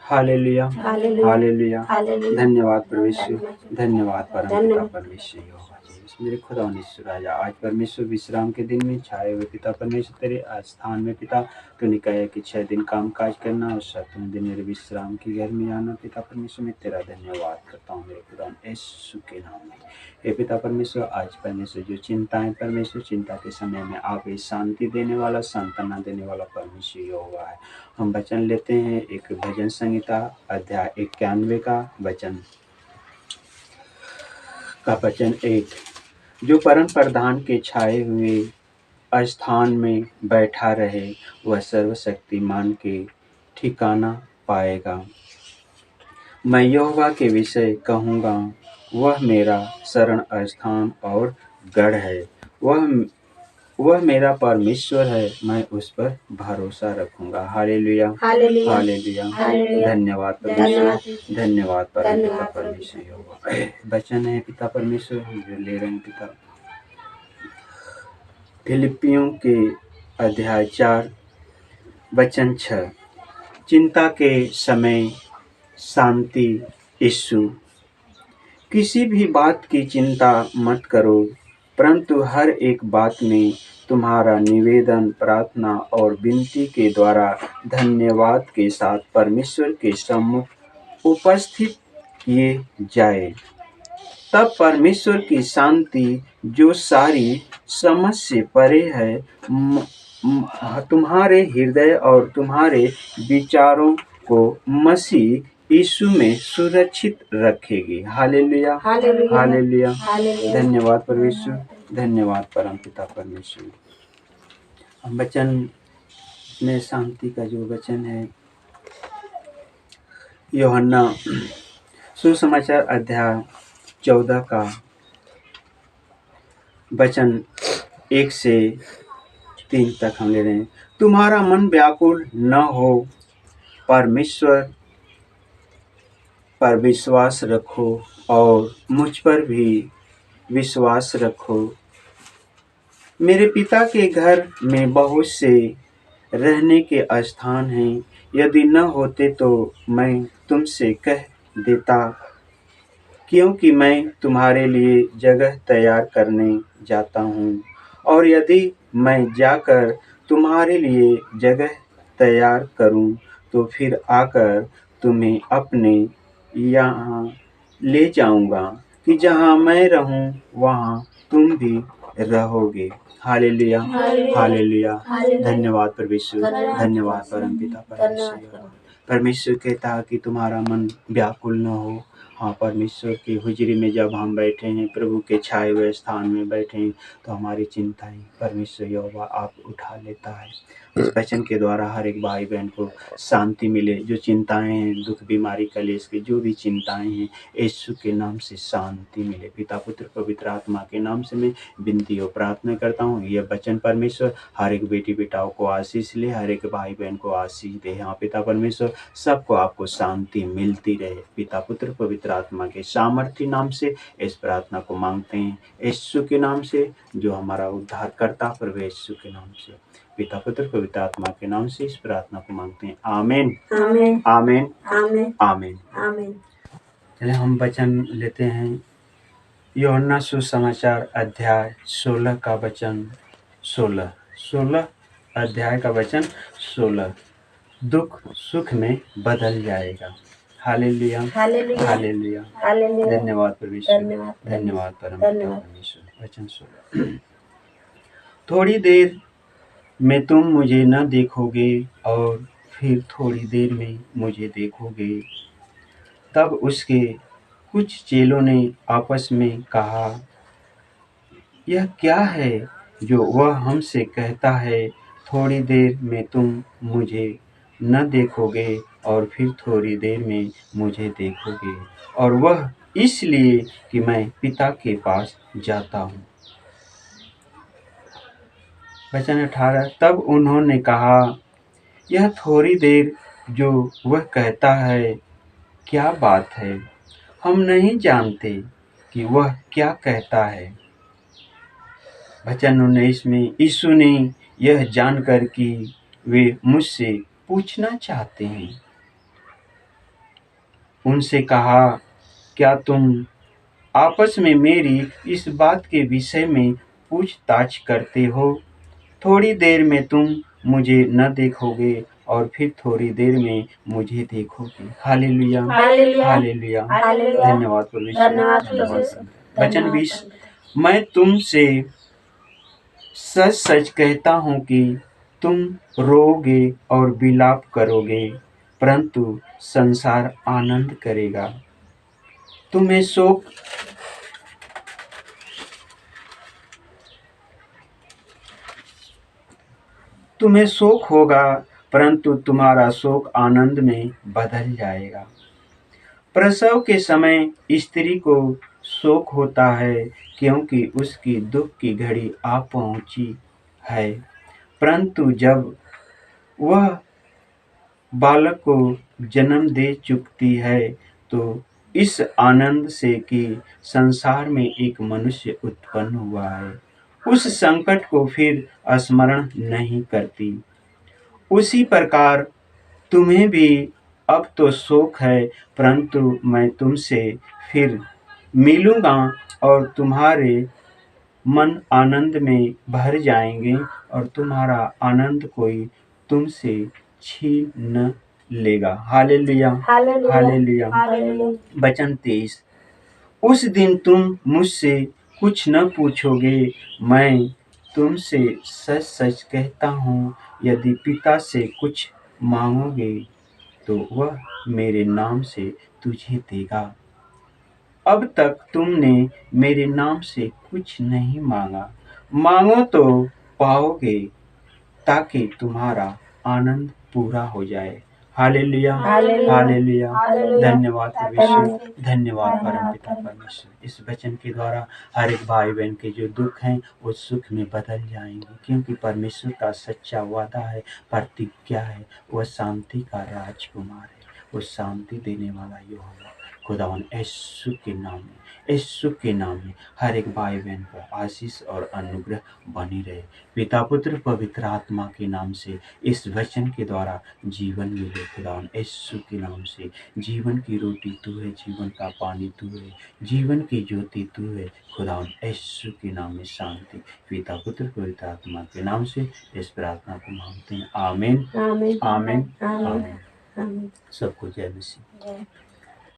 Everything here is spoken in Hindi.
Hallelujah, hallelujah, hallelujah. हालेलुया। धन्यवाद परमेश्वर, धन्यवाद, धन्यवाद परम पिता धन्यवाद। परमेश्वर यहोवा जी। मेरे खुदा ईश्वर राजा, आज परमेश्वर विश्राम के दिन में छाए हुए पिता परमेश्वर तेरे स्थान में पिता, तूने कहा कि 6 दिन काम काज करना और 7वें दिन मेरे विश्राम के घर में आना। पिता परमेश्वर मैं तेरा धन्यवाद करता हूँ मेरे खुदा यीशु के नाम में। हे पिता परमेश्वर, आज परमेश्वर जो चिंताएं परमेश्वर, चिंता के समय में आप ये शांति देने वाला, सांत्वना देने वाला परमेश्वर यहोवा है। हम वचन लेते हैं एक भजन संहिता अध्याय 91 का वचन 1। जो परम प्रधान के छाए हुए स्थान में बैठा रहे, वह सर्वशक्तिमान के ठिकाना पाएगा। मैं यहोवा के विषय कहूँगा, वह मेरा शरण स्थान और गढ़ है। वह मेरा परमेश्वर है, मैं उस पर भरोसा रखूंगा। Hallelujah, hallelujah, hallelujah. हालेलुया। धन्यवाद धन्यवाद, परमेश्वर, धन्यवाद परम पिता धन्यवाद परमेश्वर यहोवा। वचन है पिता परमेश्वर, हम जो ले रहे हैं पिता, फिलिपियों के अध्याय 4 वचन 6। चिंता के समय शांति यीशु। किसी भी बात की चिंता मत करो, परंतु हर एक बात में तुम्हारा निवेदन, प्रार्थना और विनती के द्वारा धन्यवाद के साथ परमेश्वर के सम्मुख उपस्थित किए जाए। तब परमेश्वर की शांति, जो सारी समझ से परे है, तुम्हारे हृदय और तुम्हारे विचारों को मसीह यीशु में सुरक्षित रखेगी। Hallelujah, hallelujah, hallelujah. हालेलुया। धन्यवाद परमेश्वर, धन्यवाद परम पिता परमेश्वर। हम वचन में शांति का जो वचन है, यूहन्ना सुसमाचार अध्याय 14 का वचन 1 से 3 तक हम ले रहे हैं। तुम्हारा मन व्याकुल न हो, परमेश्वर पर विश्वास रखो और मुझ पर भी विश्वास रखो। मेरे पिता के घर में बहुत से रहने के स्थान हैं। यदि न होते तो मैं तुमसे कह देता, क्योंकि मैं तुम्हारे लिए जगह तैयार करने जाता हूँ। और यदि मैं जाकर तुम्हारे लिए जगह तैयार करूँ, तो फिर आकर तुम्हें अपने यहाँ ले जाऊँगा, कि जहाँ मैं रहूँ वहाँ तुम भी रहोगे। Hallelujah, hallelujah. धन्यवाद परमेश्वर, धन्यवाद परम पिता परमेश्वर। परमेश्वर कहता है कि तुम्हारा मन व्याकुल न हो। हाँ, परमेश्वर की हुजरी में जब हम बैठे हैं, प्रभु के छाए हुए स्थान में बैठे हैं, तो हमारी चिंताएं परमेश्वर यहोवा आप उठा लेता है। इस वचन के द्वारा हर एक भाई बहन को शांति मिले। जो चिंताएं हैं, दुख बीमारी कलेश की जो भी चिंताएं हैं, यीशु के नाम से शांति मिले। पिता पुत्र पवित्र आत्मा के नाम से मैं विनती और प्रार्थना करता हूँ। यह वचन परमेश्वर हर एक बेटी बेटाओं को आशीष ले, हर एक भाई बहन को आशीष दे। हाँ पिता परमेश्वर, सबको आपको शांति मिलती रहे। पिता पुत्र पवित्र आत्मा के सामर्थ्य नाम से इस प्रार्थना को मांगते हैं, यीशु के नाम से, जो हमारा उद्धार करता प्रभु यीशु के नाम से। पिता पुत्र पवित्र आत्मा के नाम से इस प्रार्थना को मांगते हैं। आमीन, आमीन, आमीन, आमीन, आमीन, आमीन। चलिए हम वचन लेते हैं। यूहन्ना सुसमाचार अध्याय 16 का वचन 16 अध्याय का वचन 16। दुख सुख में बदल जाएगा। Hallelujah, hallelujah, hallelujah. हालेलुया। धन्यवाद परमेश्वर, धन्यवाद, धन्यवाद परम पिता धन्यवाद। परमेश्वर। वचन 16। थोड़ी देर में तुम मुझे न देखोगे और फिर थोड़ी देर में मुझे देखोगे। तब उसके कुछ चेलों ने आपस में कहा, यह क्या है जो वह हमसे कहता है, थोड़ी देर में तुम मुझे न देखोगे और फिर थोड़ी देर में मुझे देखोगे, और वह इसलिए कि मैं पिता के पास जाता हूँ। वचन 18। तब उन्होंने कहा, यह थोड़ी देर जो वह कहता है क्या बात है? हम नहीं जानते कि वह क्या कहता है। वचन 19 में यीशु ने यह जानकर कि वे मुझसे पूछना चाहते हैं, उनसे कहा, क्या तुम आपस में मेरी इस बात के विषय में पूछताछ करते हो? थोड़ी देर में तुम मुझे न देखोगे और फिर थोड़ी देर में मुझे देखोगे। हालेलुया, हालेलुया, धन्यवाद परमेश्वर, धन्यवाद। वचन 20, मैं तुमसे सच सच कहता हूँ कि तुम रोओगे और विलाप करोगे, परंतु संसार आनंद करेगा। तुम्हें शोक होगा, परंतु तुम्हारा शोक आनंद में बदल जाएगा। प्रसव के समय स्त्री को शोक होता है, क्योंकि उसकी दुख की घड़ी आ पहुंची है, परंतु जब वह बालक को जन्म दे चुकती है तो इस आनंद से कि संसार में एक मनुष्य उत्पन्न हुआ है, उस संकट को फिर स्मरण नहीं करती। उसी प्रकार तुम्हें भी अब तो शोक है, परंतु मैं तुमसे फिर मिलूंगा और तुम्हारे मन आनंद में भर जाएंगे और तुम्हारा आनंद कोई तुमसे छीन न लेगा। Hallelujah, hallelujah. वचन 23, उस दिन तुम मुझसे कुछ न पूछोगे। मैं तुमसे सच सच कहता हूँ, यदि पिता से कुछ मांगोगे तो वह मेरे नाम से तुझे देगा। अब तक तुमने मेरे नाम से कुछ नहीं मांगा, मांगो तो पाओगे, ताकि तुम्हारा आनंद पूरा हो जाए। हालेलुया, हालेलुया, धन्यवाद परमेश्वर, धन्यवाद परमपिता परमेश्वर। इस वचन के द्वारा हर एक भाई बहन के जो दुख हैं वो सुख में बदल जाएंगे, क्योंकि परमेश्वर का सच्चा वादा है, प्रतिज्ञा है, वह शांति का राजकुमार है, वो शांति देने वाला यहोवा खुदावन यीशु के नाम में, यीशु के नाम में हर एक भाई बहन पर आशीष और अनुग्रह बनी रहे। पिता पुत्र पवित्र आत्मा के नाम से इस वचन के द्वारा जीवन मिले खुदावन यीशु के नाम से। जीवन की रोटी तू है, जीवन का पानी तू है, जीवन की ज्योति तू है खुदावन यीशु के नाम में। शांति पिता पुत्र पवित्र आत्मा के नाम से इस प्रार्थना को मांगते हैं। आमीन, आमीन, आमीन। सबको जय मसीह।